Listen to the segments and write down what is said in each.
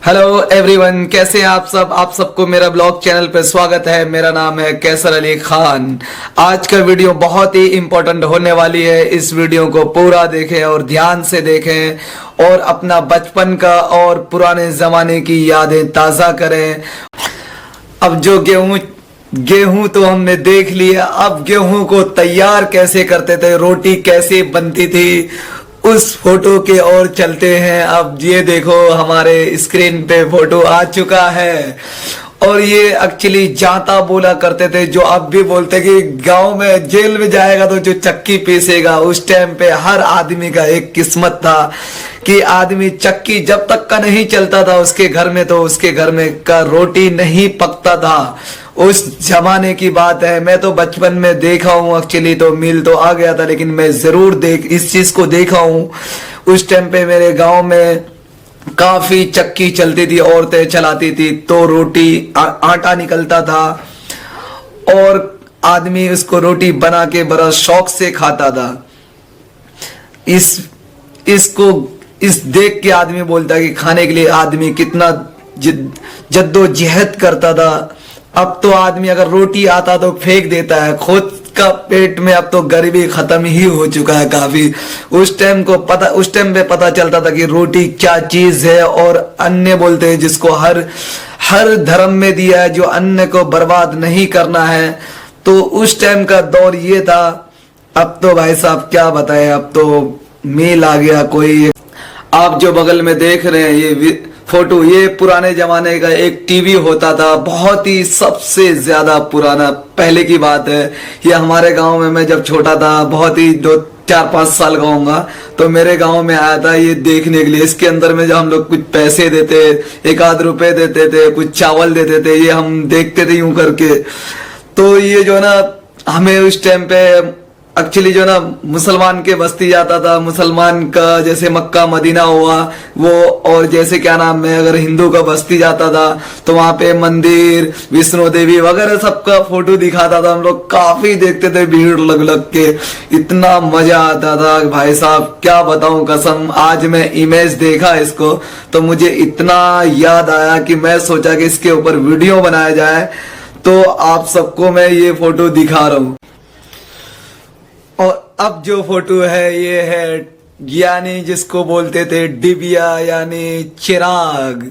Hello everyone, कैसे हैं आप सब। आप सबको मेरा ब्लॉग चैनल पे स्वागत है। मेरा नाम है कैसर अली खान। आज का वीडियो बहुत ही इम्पोर्टेंट होने वाली है। इस वीडियो को पूरा देखें और ध्यान से देखें और अपना बचपन का और पुराने जमाने की यादें ताज़ा करें। अब जो गेहूं तो हमने देख लिया, अब गेहूं को तैयार कैसे करते थे, रोटी कैसे बनती थी, उस फोटो के ओर चलते हैं। अब ये देखो, हमारे स्क्रीन पे फोटो आ चुका है। और ये एक्चुअली जाता बोला करते थे, जो अब भी बोलते कि गांव में जेल में जाएगा तो जो चक्की पीसेगा। उस टाइम पे हर आदमी का एक किस्मत था कि आदमी चक्की जब तक का नहीं चलता था उसके घर में, तो उसके घर में का रोटी नहीं पकता था। उस जमाने की बात है। मैं तो बचपन में देखा हूँ, एक्चुअली तो मिल तो आ गया था, लेकिन मैं जरूर इस चीज को देखा हूँ। उस टाइम पे मेरे गांव में काफी चक्की चलती थी, औरतें चलाती थी, तो रोटी आटा निकलता था और आदमी उसको रोटी बना के बड़ा शौक से खाता था। इसको देख के आदमी बोलता है कि खाने के लिए आदमी कितना जद्दोजहद करता था। अब तो आदमी अगर रोटी आता तो फेंक देता है खुद का पेट में। अब तो गरीबी खत्म ही हो चुका है काफी। उस टाइम पे पता चलता था कि रोटी क्या चीज है। और अन्न बोलते हैं जिसको हर धर्म में दिया है, जो अन्न को बर्बाद नहीं करना है। तो उस टाइम का दौर ये था। अब तो भाई साहब क्या बताएं, अब तो मेल आ गया कोई। आप जो बगल में देख रहे हैं ये फोटो, ये पुराने जमाने का एक टीवी होता था, बहुत ही सबसे ज्यादा पुराना, पहले की बात है। ये हमारे गांव में मैं जब छोटा था, बहुत ही 2-4-5 साल का होऊंगा, तो मेरे गांव में आया था ये देखने के लिए। इसके अंदर में जब हम लोग कुछ पैसे देते, 1-8 रुपए देते थे, कुछ चावल देते थे, ये हम देखते थे यूं करके। तो ये जो ना, हमें उस टाइम पे एक्चुअली जो ना मुसलमान के बस्ती जाता था, मुसलमान का जैसे मक्का मदीना हुआ वो, और जैसे क्या नाम है, अगर हिंदू का बस्ती जाता था तो वहां पे मंदिर, विष्णु देवी वगैरह सबका फोटो दिखाता था। हम लोग काफी देखते थे, भीड़ लग लग के, इतना मजा आता था भाई साहब, क्या बताऊं कसम। आज मैं इमेज देखा इसको तो मुझे इतना याद आया कि मैं सोचा कि इसके ऊपर वीडियो बनाया जाए, तो आप सबको मैं ये फोटो दिखा रहा हूं। और अब जो फोटो है ये है, यानी जिसको बोलते थे डिबिया, यानी चिराग।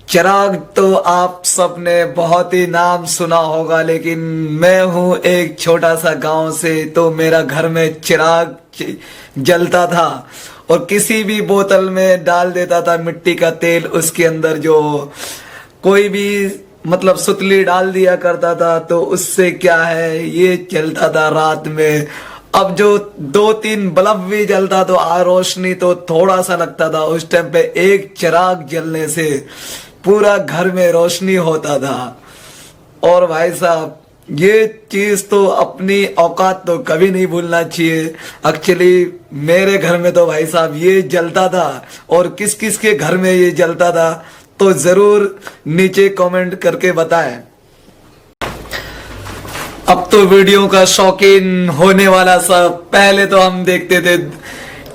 चिराग तो आप सबने बहुत ही नाम सुना होगा, लेकिन मैं हूं एक छोटा सा गांव से, तो मेरा घर में चिराग जलता था और किसी भी बोतल में डाल देता था मिट्टी का तेल। उसके अंदर जो कोई भी मतलब सुतली डाल दिया करता था, तो उससे क्या है, ये चलता था रात में। अब जो 2-3 बल्ब भी जलता तो रोशनी तो थोड़ा सा लगता था। उस टाइम पे एक चिराग जलने से पूरा घर में रोशनी होता था। और भाई साहब, ये चीज तो अपनी औकात तो कभी नहीं भूलना चाहिए। एक्चुअली मेरे घर में तो भाई साहब ये जलता था, और किस किस के घर में ये जलता था तो जरूर नीचे कमेंट करके बताएं। अब तो वीडियो का शौकीन होने वाला सब, पहले तो हम देखते थे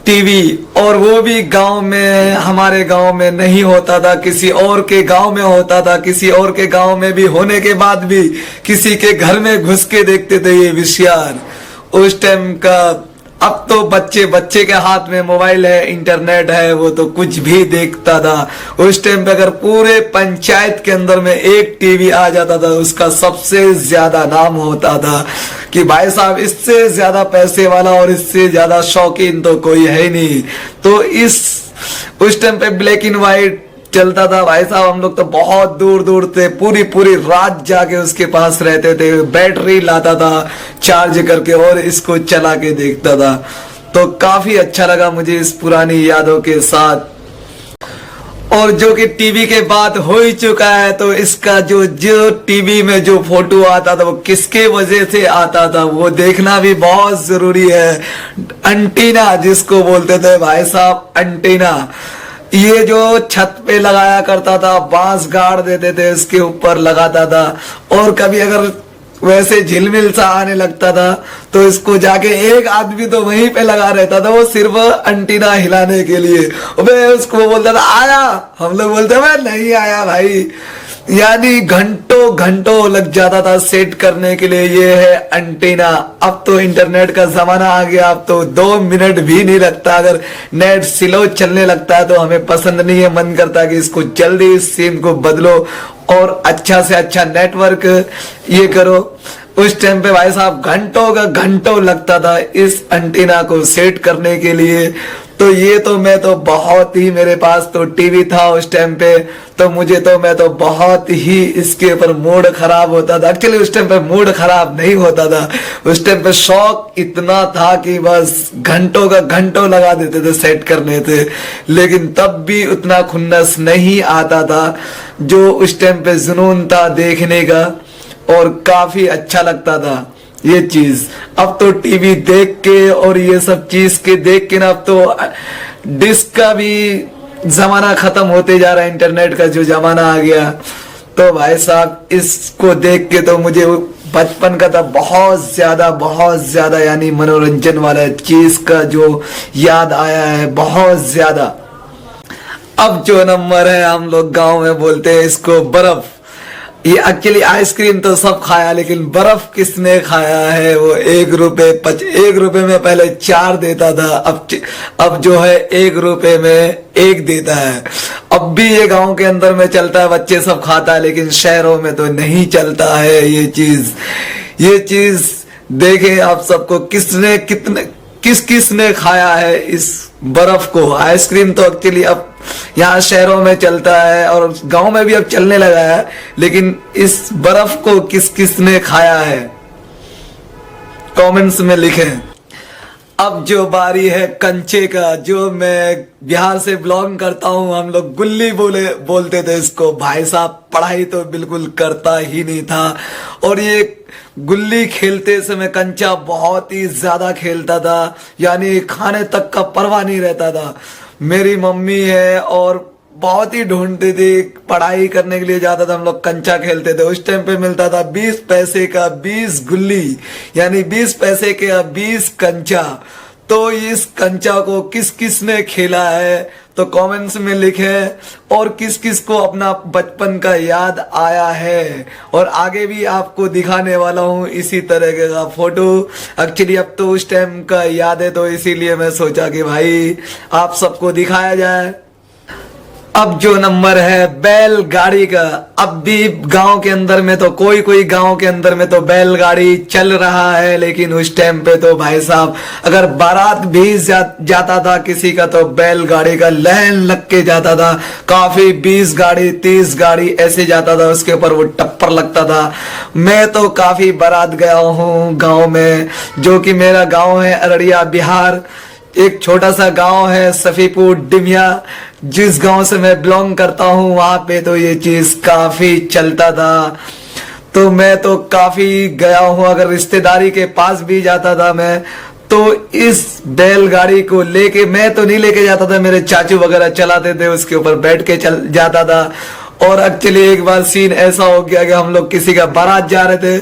टीवी, और वो भी गांव में, हमारे गांव में नहीं होता था, किसी और के गांव में होता था। किसी और के गांव में भी होने के बाद भी किसी के घर में घुस के देखते थे ये विषयान उस टाइम का। अब तो बच्चे के हाथ में मोबाइल है, इंटरनेट है, वो तो कुछ भी देखता था। उस टाइम पे अगर पूरे पंचायत के अंदर में एक टीवी आ जाता था, उसका सबसे ज्यादा नाम होता था कि भाई साहब इससे ज्यादा पैसे वाला और इससे ज्यादा शौकीन तो कोई है ही नहीं। तो उस टाइम पे ब्लैक एंड व्हाइट चलता था भाई साहब। हम लोग तो बहुत दूर दूर थे, पूरी रात जाके उसके पास रहते थे, बैटरी लाता था चार्ज करके और इसको चला के देखता था। तो काफी अच्छा लगा मुझे इस पुरानी यादों के साथ। और जो कि टीवी के बात हो ही चुका है, तो इसका जो टीवी में जो फोटो आता था वो किसके वजह से आता था वो देखना भी बहुत जरूरी है। एंटीना जिसको बोलते थे भाई साहब, एंटीना, ये जो छत पे लगाया करता था, बांस गाड़ देते थे, इसके ऊपर लगाता था। और कभी अगर वैसे झिलमिल सा आने लगता था। तो इसको जाके एक आदमी तो वहीं पे लगा रहता था, वो सिर्फ अंटीना हिलाने के लिए। मैं उसको बोलता था आया, हम लोग बोलते मैं नहीं आया भाई। यानी घंटों घंटों लग जाता था सेट करने के लिए। ये है अंटीना। अब तो इंटरनेट का जमाना आ गया, अब तो 2 मिनट भी नहीं लगता। अगर नेट स्लो चलने लगता है तो हमें पसंद नहीं है, मन करता है कि इसको जल्दी इस सिम को बदलो और अच्छा से अच्छा नेटवर्क ये करो। उस टाइम पे भाई साहब घंटों का घंटों लगता था इस एंटीना को सेट करने के लिए। तो ये तो मैं तो बहुत ही, मेरे पास तो टीवी था उस टाइम पे, तो मैं तो बहुत ही इसके ऊपर मूड खराब होता था। एक्चुअली उस टाइम पे मूड खराब नहीं होता था, उस टाइम पे शौक इतना था कि बस घंटों का घंटों लगा देते थे सेट करने थे। लेकिन तब भी उतना खुन्नस नहीं आता था जो उस टाइम पे जुनून था देखने का, और काफी अच्छा लगता था ये चीज। अब तो टीवी देख के और ये सब चीज के देख के ना, अब तो डिस्क का भी जमाना खत्म होते जा रहा है, इंटरनेट का जो जमाना आ गया। तो भाई साहब इसको देख के तो मुझे बचपन का था बहुत ज्यादा यानी मनोरंजन वाला चीज का जो याद आया है बहुत ज्यादा। अब जो नंबर है, हम लोग गांव में बोलते हैं इसको बर्फ। ये एक्चुअली आइसक्रीम तो सब खाया, लेकिन बर्फ किसने खाया है? वो 1 रुपए में पहले 4 देता था, अब जो है 1 रुपए में 1 देता है। अब भी ये गांव के अंदर में चलता है, बच्चे सब खाता है, लेकिन शहरों में तो नहीं चलता है ये चीज। देखें आप सबको, किसने खाया है इस बर्फ को? आइसक्रीम तो एक्चुअली अब यहाँ शहरों में चलता है और गांव में भी अब चलने लगा है, लेकिन इस बर्फ को किसने खाया है? कमेंट्स में लिखें। अब जो बारी है कंचे का, जो मैं बिहार से बिलोंग करता हूँ, हम लोग गुल्ली बोलते थे इसको। भाई साहब पढ़ाई तो बिल्कुल करता ही नहीं था, और ये गुल्ली खेलते समय कंचा बहुत ही ज्यादा खेलता था, यानी खाने तक का परवाह नहीं रहता था। मेरी मम्मी है और बहुत ही ढूंढती थी, पढ़ाई करने के लिए जाता था, हम लोग कंचा खेलते थे। उस टाइम पे मिलता था 20 पैसे का 20 गुल्ली, यानी 20 पैसे का 20 कंचा। तो इस कंचा को किसने खेला है तो कमेंट्स में लिखें, और किस को अपना बचपन का याद आया है। और आगे भी आपको दिखाने वाला हूँ इसी तरह का फोटो। एक्चुअली अब तो उस टाइम का याद है, तो इसीलिए मैं सोचा कि भाई आप सबको दिखाया जाए। अब जो नंबर है बैलगाड़ी का, अब भी गांव के अंदर में तो कोई गांव के अंदर में तो बैलगाड़ी चल रहा है, लेकिन उस टाइम पे तो भाई साहब अगर बारात भी जाता था किसी का, तो बैलगाड़ी का लाइन लग के जाता था। काफी 20 गाड़ी 30 गाड़ी ऐसे जाता था, उसके ऊपर वो टप्पर लगता था। मैं तो काफी बारात गया हूँ गाँव में, जो कि मेरा गाँव है अररिया बिहार। एक छोटा सा गांव है सफीपुर डिमिया, जिस गांव से मैं बिलोंग करता हूं, वहां पे तो ये चीज काफी चलता था। तो मैं तो काफी गया हूं, अगर रिश्तेदारी के पास भी जाता था मैं, तो इस बैलगाड़ी को लेके, मैं तो नहीं लेके जाता था, मेरे चाचू वगैरह चलाते थे, उसके ऊपर बैठ के चल जाता था। और एक्चुअली एक बार सीन ऐसा हो गया कि हम लोग किसी का बारात जा रहे थे,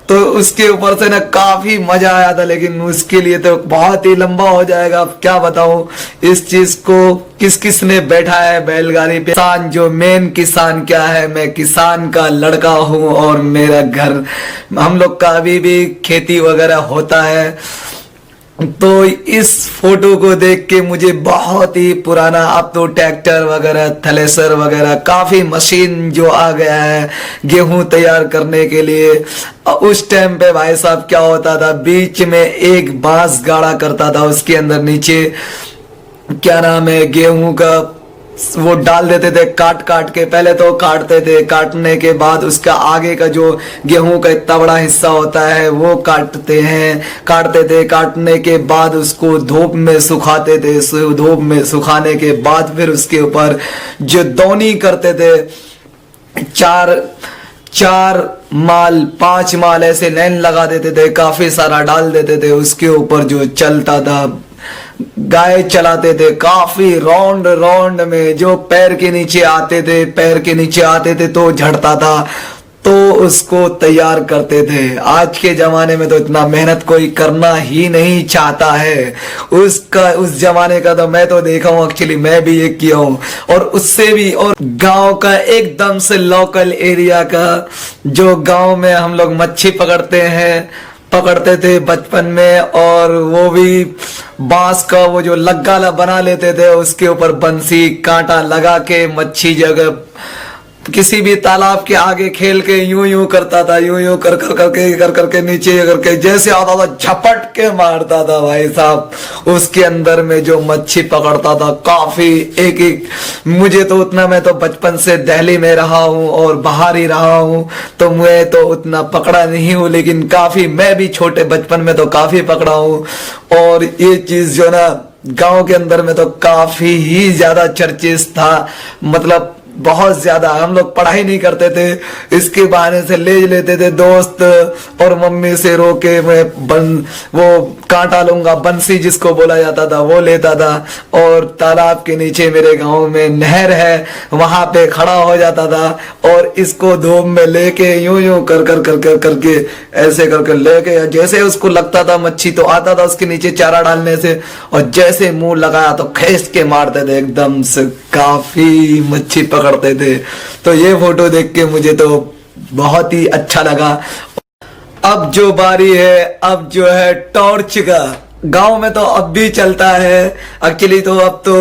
तो उसके ऊपर से ना काफी मजा आया था, लेकिन उसके लिए तो बहुत ही लंबा हो जाएगा। अब क्या बताऊं इस चीज को, किसने बैठा है बैलगाड़ी पे। किसान, जो मेन किसान क्या है, मैं किसान का लड़का हूं, और मेरा घर, हम लोग का अभी भी खेती वगैरह होता है। तो इस फोटो को देख के मुझे बहुत ही पुराना, अब तो ट्रैक्टर वगैरह थ्रेसर वगैरह काफी मशीन जो आ गया है गेहूं तैयार करने के लिए। उस टाइम पे भाई साहब क्या होता था, बीच में एक बांस गाड़ा करता था, उसके अंदर नीचे क्या नाम है गेहूं का वो डाल देते थे काट के। पहले तो काटते थे, काटने के बाद उसका आगे का जो गेहूं का इतना बड़ा हिस्सा होता है वो काटते थे। काटने के बाद उसको धूप में सुखाते थे, धूप में सुखाने के बाद फिर उसके ऊपर जो दौनी करते थे, 4 माल 5 माल ऐसे लाइन लगा देते थे, काफी सारा डाल देते थे, उसके ऊपर जो चलता था गाय चलाते थे काफी राउंड में। जो पैर के नीचे आते थे तो झड़ता था, तो उसको तैयार करते थे। आज के जमाने में तो इतना मेहनत कोई करना ही नहीं चाहता है। उस जमाने का तो मैं तो देखा हूँ, एक्चुअली मैं भी एक किया हूँ। और उससे भी, और गांव का एकदम से लोकल एरिया का, जो गांव में हम लोग मच्छी पकड़ते थे बचपन में, और वो भी बांस का वो जो लग्गा बना लेते थे, उसके ऊपर बंसी कांटा लगा के मच्छी जगह किसी भी तालाब के आगे खेल के यूं यूं करता था, यूं यूं कर करके नीचे करके जैसे आता था झपट के मारता था भाई साहब। उसके अंदर में जो मच्छी पकड़ता था काफी एक मुझे तो उतना, मैं तो बचपन से दिल्ली में रहा हूं और बाहर ही रहा हूं, तो मैं तो उतना पकड़ा नहीं हूं, लेकिन काफी मैं भी छोटे बचपन में तो काफी पकड़ा हूं। और ये चीज जो ना गांव के अंदर में तो काफी ही ज्यादा चर्चित था, मतलब बहुत ज्यादा। हम लोग पढ़ाई नहीं करते थे, इसके बहाने से ले लेते थे दोस्त, और मम्मी से रोके मैं वो कांटा लूंगा, बंसी जिसको बोला जाता था वो लेता था, और तालाब के नीचे मेरे गांव में नहर है, वहां पे खड़ा हो जाता था और इसको धूप में लेके यूं यूं करके ऐसे करके लेके, जैसे उसको लगता था मच्छी तो आता था उसके नीचे चारा डालने से, और जैसे मुंह लगाया तो खींच के मारते थे एकदम से, काफी मच्छी पकड़ते थे। तो ये फोटो देख के मुझे तो बहुत ही अच्छा लगा। अब जो बारी है, अब जो है टॉर्च का, गांव में तो अब भी चलता है एक्चुअली। तो अब तो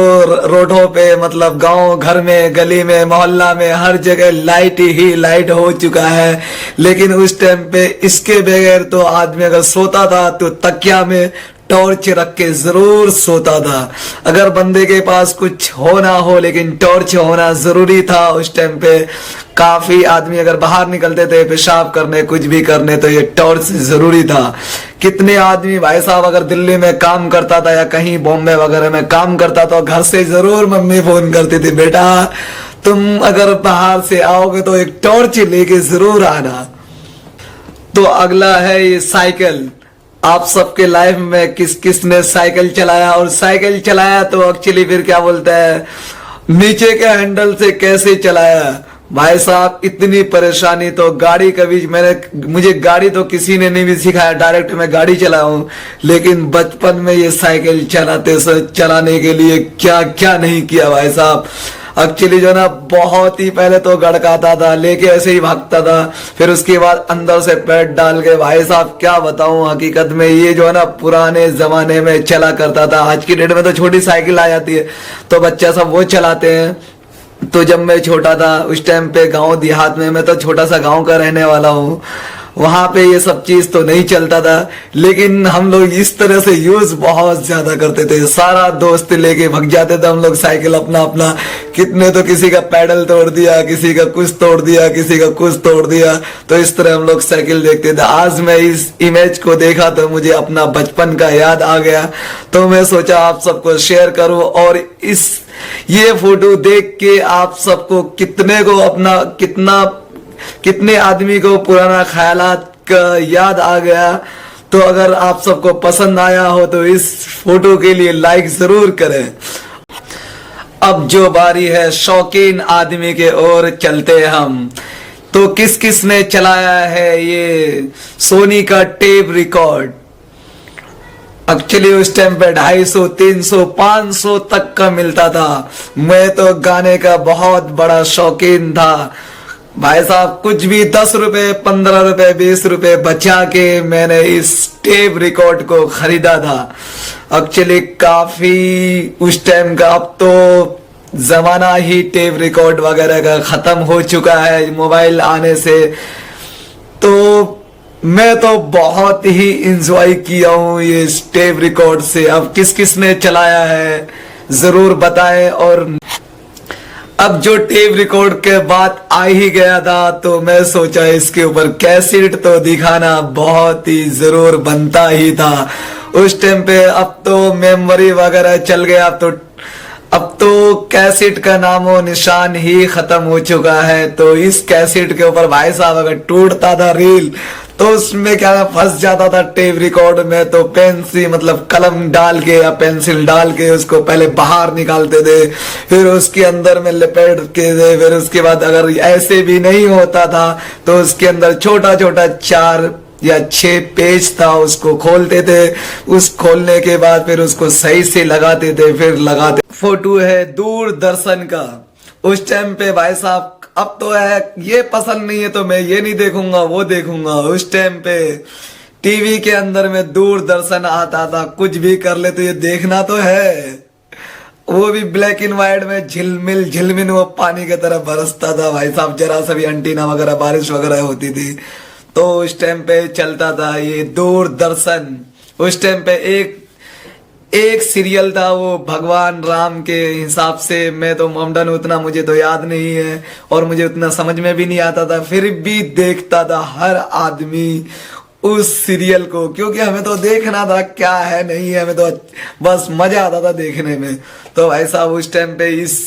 रोडों पे, मतलब गांव घर में, गली में, मोहल्ला में, हर जगह लाइट ही लाइट हो चुका है। लेकिन उस टाइम पे इसके बगैर तो आदमी अगर सोता था तो तकिया में टॉर्च रख के जरूर सोता था। अगर बंदे के पास कुछ हो ना हो, लेकिन टॉर्च होना जरूरी था उस टाइम पे। काफी आदमी अगर बाहर निकलते थे पेशाब करने, कुछ भी करने, तो ये टॉर्च जरूरी था। कितने आदमी भाई साहब अगर दिल्ली में काम करता था या कहीं बॉम्बे वगैरह में काम करता था, घर से जरूर मम्मी फोन करती थी, बेटा तुम अगर बाहर से आओगे तो एक टॉर्च लेके जरूर आना। तो अगला है ये साइकिल। आप सबके लाइफ में किस किस ने साइकिल चलाया, और साइकिल चलाया तो एक्चुअली फिर क्या बोलते हैं, नीचे के हैंडल से कैसे चलाया भाई साहब। इतनी परेशानी तो गाड़ी कभी मुझे गाड़ी तो किसी ने नहीं भी सिखाया, डायरेक्ट मैं गाड़ी चलाया हूं। लेकिन बचपन में ये साइकिल चलाने के लिए क्या क्या नहीं किया भाई साहब। एक्चुअली जो ना बहुत ही पहले तो गड़काता था, लेके ऐसे ही भागता था, फिर उसके बाद अंदर से पैर डाल के, भाई साहब क्या बताऊं, हकीकत में ये जो है ना पुराने जमाने में चला करता था। आज की डेट में तो छोटी साइकिल आ जाती है तो बच्चा सब वो चलाते हैं। तो जब मैं छोटा था उस टाइम पे गांव देहात में, मैं तो छोटा सा गांव का रहने वाला हूँ, वहां पे ये सब चीज तो नहीं चलता था। लेकिन हम लोग इस तरह से यूज बहुत ज्यादा करते थे, सारा दोस्त लेके भग जाते थे हम लोग साइकिल अपना अपना। कितने तो किसी का पैडल तोड़ दिया, किसी का कुछ तोड़ दिया, किसी का कुछ तोड़ दिया। तो इस तरह हम लोग साइकिल देखते थे। आज मैं इस इमेज को देखा तो मुझे अपना बचपन का याद आ गया, तो मैं सोचा आप सबको शेयर करूं। और ये फोटो देख के आप सबको कितने आदमी को पुराना ख्यालात का याद आ गया। तो अगर आप सबको पसंद आया हो तो इस फोटो के लिए लाइक जरूर करें। अब जो बारी है शौकीन आदमी के ओर चलते हम। तो किस किस ने चलाया है ये सोनी का टेप रिकॉर्ड। एक्चुअली उस टाइम पे 250, 300, 500 तक का मिलता था। मैं तो गाने का बहुत बड़ा शौकीन था भाई साहब। कुछ भी 10 रुपए, 15 रुपए, 20 रुपए बचा के मैंने इस टेप रिकॉर्ड को खरीदा था। एक्चुअली काफी उस टाइम का, अब तो जमाना ही टेप रिकॉर्ड वगैरह का खत्म हो चुका है मोबाइल आने से। तो मैं तो बहुत ही इंजॉय किया हूँ ये टेप रिकॉर्ड से। अब किस किस ने चलाया है जरूर बताएं। और अब जो टेप रिकॉर्ड के बाद आ ही गया था तो मैं सोचा इसके ऊपर कैसेट तो दिखाना बहुत ही जरूर बनता ही था उस टाइम पे। अब तो मेमोरी वगैरह चल गया, अब तो कैसेट का नामो निशान ही खत्म हो चुका है। तो इस कैसेट के ऊपर भाई साहब अगर टूटता था रील तो उसमें क्या मैं फंस जाता था टेप रिकॉर्ड में। तो पेन से मतलब कलम डाल के या पेंसिल डाल के उसको पहले बाहर निकालते थे, फिर उसके अंदर में लपेट के थे, फिर उसके बाद अगर ऐसे भी नहीं होता था तो उसके अंदर छोटा छोटा 4 या 6 पेज था, उसको खोलते थे। उस खोलने के बाद फिर उसको सही से लगाते थे, फिर लगाते। फोटो है दूरदर्शन का। उस टाइम पे भाई साहब, अब तो है ये पसंद नहीं है तो मैं ये नहीं देखूंगा वो देखूंगा। उस टाइम पे टीवी के अंदर में दूरदर्शन आता था, कुछ भी कर ले तो ये देखना तो है। वो भी ब्लैक एंड व्हाइट में झिलमिल झिलमिल वो पानी की तरह बरसता था भाई साहब, जरा सा भी एंटीना वगैरह बारिश वगैरह होती थी तो उस टाइम पे चलता था ये दूरदर्शन। उस टाइम पे एक एक सीरियल था वो भगवान राम के हिसाब से। मैं तो मोमडन, उतना मुझे तो याद नहीं है और मुझे उतना समझ में भी नहीं आता था, फिर भी देखता था हर आदमी उस सीरियल को, क्योंकि हमें तो देखना था क्या है नहीं है, हमें तो बस मजा आता था देखने में। तो ऐसा उस टाइम पे इस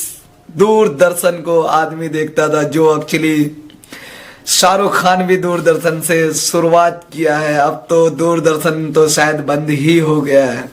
दूरदर्शन को आदमी देखता था, जो एक्चुअली शाहरुख खान भी दूरदर्शन से शुरुआत किया है। अब तो दूरदर्शन तो शायद बंद ही हो गया है।